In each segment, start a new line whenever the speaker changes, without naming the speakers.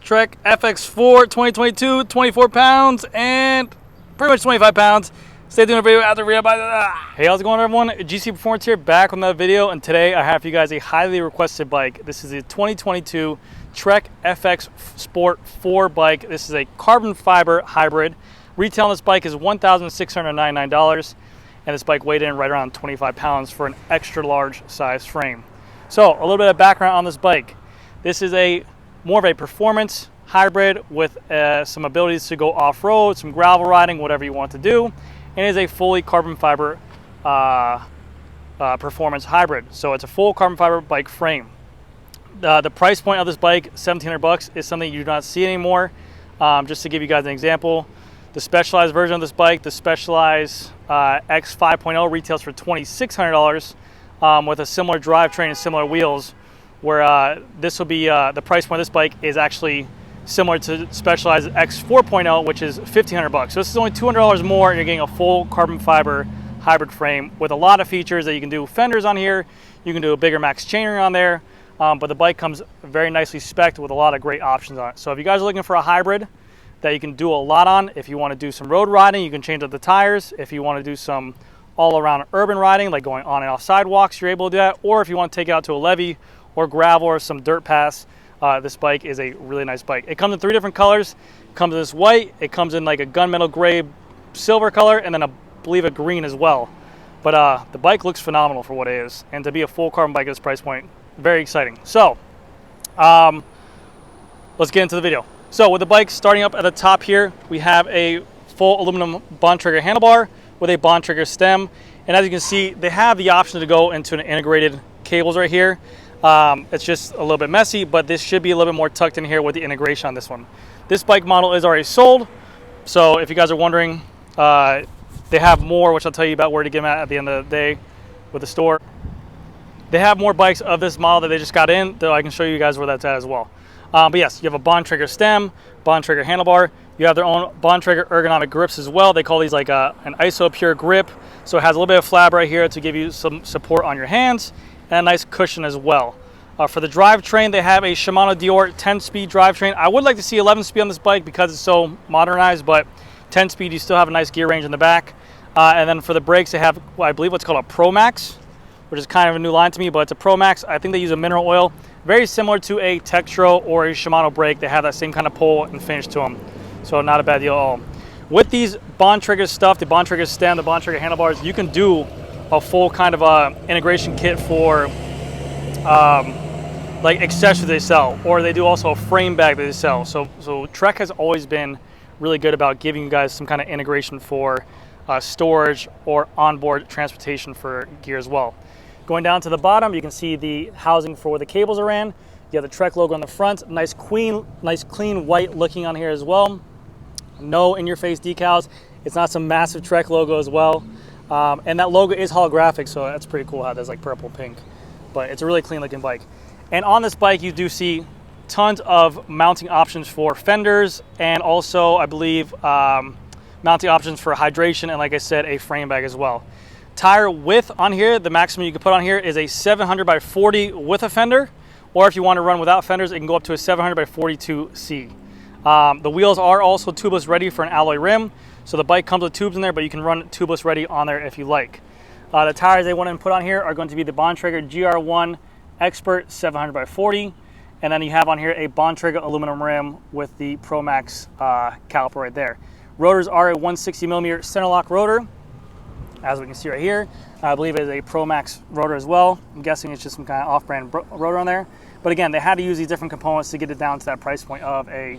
Trek FX4 2022, 24 pounds and pretty much 25 pounds. Stay tuned for a video after video. Hey, how's it going, everyone? GC Performance here, back with another video, and today I have for you guys a highly requested bike. This is a 2022 Trek FX Sport 4 bike. This is a carbon fiber hybrid. Retail on this bike is $1,699, and this bike weighed in right around 25 pounds for an extra large size frame. So a little bit of background on this bike. This is more of a performance hybrid with some abilities to go off-road, some gravel riding, whatever you want to do, and it is a fully carbon fiber performance hybrid. So it's a full carbon fiber bike frame. The price point of this bike, $1,700, is something you do not see anymore. Just to give you guys an example, the Specialized version of this bike, the Specialized X 5.0, retails for $2,600 with a similar drivetrain and similar wheels, where this will be, the price point of this bike is actually similar to Specialized X 4.0, which is $1,500. So this is only $200 more, and you're getting a full carbon fiber hybrid frame with a lot of features that you can do. Fenders on here, you can do a bigger max chainring on there, but the bike comes very nicely spec'd with a lot of great options on it. So if you guys are looking for a hybrid that you can do a lot on, if you want to do some road riding, you can change up the tires. If you want to do some all-around urban riding, like going on and off sidewalks, you're able to do that. Or if you want to take it out to a levee or gravel or some dirt paths, this bike is a really nice bike. It comes in 3 different colors. It comes in this white, it comes in like a gunmetal gray silver color, and then I believe a green as well. But the bike looks phenomenal for what it is, and to be a full carbon bike at this price point, very exciting. So let's get into the video. So with the bike starting up at the top here, we have a full aluminum Bontrager handlebar with a Bontrager stem, and as you can see, they have the option to go into an integrated cables right here. It's just a little bit messy, but this should be a little bit more tucked in here with the integration on this one. This bike model is already sold, so if you guys are wondering, they have more, which I'll tell you about where to get them at the end of the day with the store. They have more bikes of this model that they just got in, though I can show you guys where that's at as well. But yes, you have a Bontrager stem, Bontrager handlebar. You have their own Bontrager ergonomic grips as well. They call these like an ISO pure grip. So it has a little bit of flab right here to give you some support on your hands, and a nice cushion as well. For the drivetrain, they have a Shimano Dior 10-speed drivetrain. I would like to see 11-speed on this bike because it's so modernized, but 10-speed, you still have a nice gear range in the back. And then for the brakes, they have, I believe, what's called a Pro Max, which is kind of a new line to me, but it's a Pro Max. I think they use a mineral oil, very similar to a Textro or a Shimano brake. They have that same kind of pull and finish to them, so not a bad deal at all. With these Bontrager stuff, the Bontrager stem, the Bontrager handlebars, you can do a full kind of integration kit for like accessories they sell, or they do also a frame bag that they sell. So Trek has always been really good about giving you guys some kind of integration for storage or onboard transportation for gear as well. Going down to the bottom, you can see the housing for where the cables are in. You have the Trek logo on the front, nice clean white looking on here as well. No in-your-face decals. It's not some massive Trek logo as well. And that logo is holographic, so that's pretty cool how there's like purple, pink. But it's a really clean looking bike. And on this bike, you do see tons of mounting options for fenders, and also, I believe, mounting options for hydration, and like I said, a frame bag as well. Tire width on here, the maximum you can put on here is a 700 by 40 with a fender, or if you want to run without fenders, it can go up to a 700 by 42C. The wheels are also tubeless ready for an alloy rim, so the bike comes with tubes in there, but you can run tubeless ready on there if you like. The tires they want to put on here are going to be the Bontrager GR1 Expert 700 by 40, and then you have on here a Bontrager aluminum rim with the Pro Max caliper right there. Rotors are a 160 millimeter center lock rotor, as we can see right here. I believe it is a Pro Max rotor as well. I'm guessing it's just some kind of off-brand rotor on there. But again, they had to use these different components to get it down to that price point of the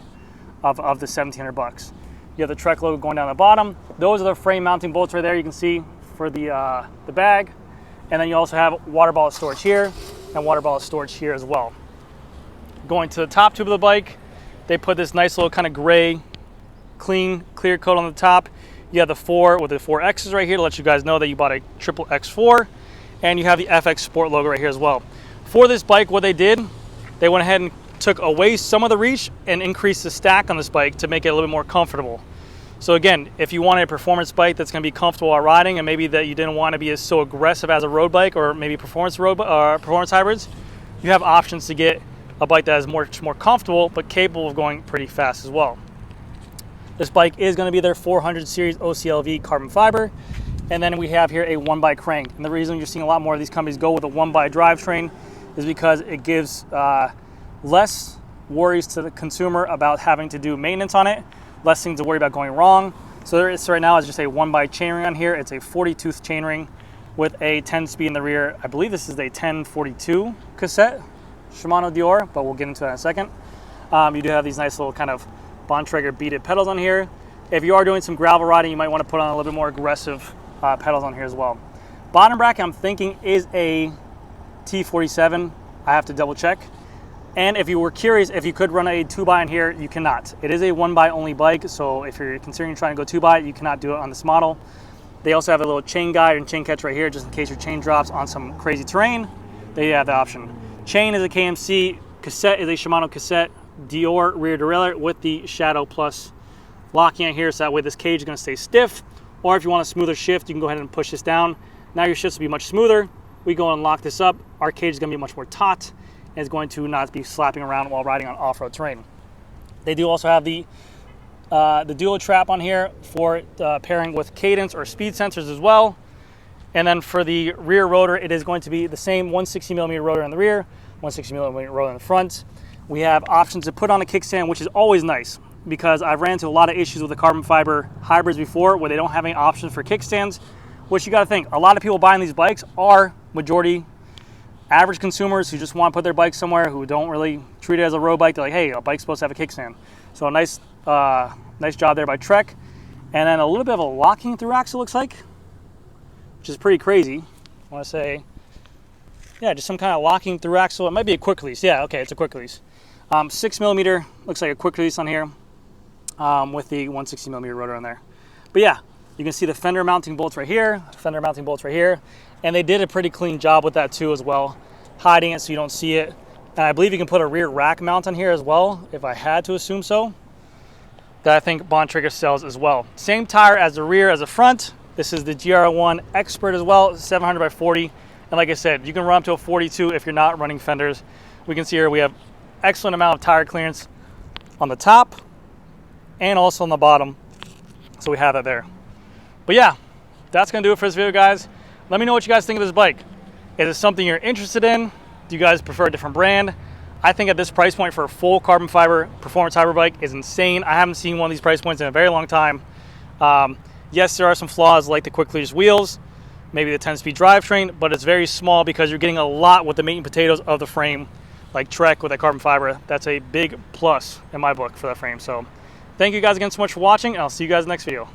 $1,700. You have the Trek logo going down the bottom. Those are the frame mounting bolts right there. You can see for the bag. And then you also have water bottle storage here and water bottle storage here as well. Going to the top tube of the bike, they put this nice little kind of gray, clean, clear coat on the top. You have the 4 with the 4 X's right here to let you guys know that you bought a triple X4, and you have the FX Sport logo right here as well. For this bike, what they did, they went ahead and took away some of the reach and increased the stack on this bike to make it a little bit more comfortable. So again, if you wanted a performance bike that's going to be comfortable while riding, and maybe that you didn't want to be as so aggressive as a road bike, or maybe performance hybrids, you have options to get a bike that is much more comfortable but capable of going pretty fast as well. This bike is going to be their 400 series OCLV carbon fiber. And then we have here a 1x crank. And the reason you're seeing a lot more of these companies go with a 1x drivetrain is because it gives less worries to the consumer about having to do maintenance on it, less things to worry about going wrong. So right now it's just a 1x chainring on here. It's a 40-tooth chainring with a 10-speed in the rear. I believe this is a 1042 cassette, Shimano Derailleur, but we'll get into that in a second. You do have these nice little kind of Bontrager beaded pedals on here. If you are doing some gravel riding, you might want to put on a little bit more aggressive pedals on here as well. Bottom bracket, I'm thinking, is a T47. I have to double check. And if you were curious if you could run a 2x in here, you cannot. It is a 1x only bike, so if you're considering trying to go 2x, you cannot do it on this model. They also have a little chain guide and chain catch right here, just in case your chain drops on some crazy terrain. They have the option. Chain is a KMC, cassette is a Shimano cassette, Derailleur rear derailleur with the Shadow Plus locking on here, so that way this cage is going to stay stiff. Or if you want a smoother shift, you can go ahead and push this down. Now your shifts will be much smoother. We go and lock this up. Our cage is going to be much more taut, and it's going to not be slapping around while riding on off-road terrain. They do also have the dual trap on here for pairing with cadence or speed sensors as well. And then for the rear rotor, it is going to be the same 160mm rotor in the rear, 160mm rotor in the front. We have options to put on a kickstand, which is always nice, because I've ran into a lot of issues with the carbon fiber hybrids before where they don't have any options for kickstands, which you got to think, a lot of people buying these bikes are majority average consumers who just want to put their bike somewhere, who don't really treat it as a road bike. They're like, hey, a bike's supposed to have a kickstand. So a nice job there by Trek. And then a little bit of a locking through axle looks like, which is pretty crazy. I want to say, yeah, just some kind of locking through axle. It might be a quick release. Yeah, okay, it's a quick release. 6mm, looks like a quick release on here with the 160mm rotor on there. But yeah, you can see the fender mounting bolts right here, fender mounting bolts right here, and they did a pretty clean job with that too as well, hiding it so you don't see it. And I believe you can put a rear rack mount on here as well, if I had to assume so, that I think Bontrager sells as well. Same tire as the rear as the front. This is the GR1 Expert as well, 700 by 40. And like I said, you can run up to a 42 if you're not running fenders. We can see here we have excellent amount of tire clearance on the top and also on the bottom, so we have that there. But yeah, that's gonna do it for this video, guys. Let me know what you guys think of this bike. Is it something you're interested in? Do you guys prefer a different brand? I think at this price point for a full carbon fiber performance hybrid bike is insane. I haven't seen one of these price points in a very long time. Yes, there are some flaws like the quick release wheels, maybe the 10-speed drivetrain, but it's very small because you're getting a lot with the meat and potatoes of the frame. Like Trek with that carbon fiber, that's a big plus in my book for that frame. So thank you guys again so much for watching, and I'll see you guys next video.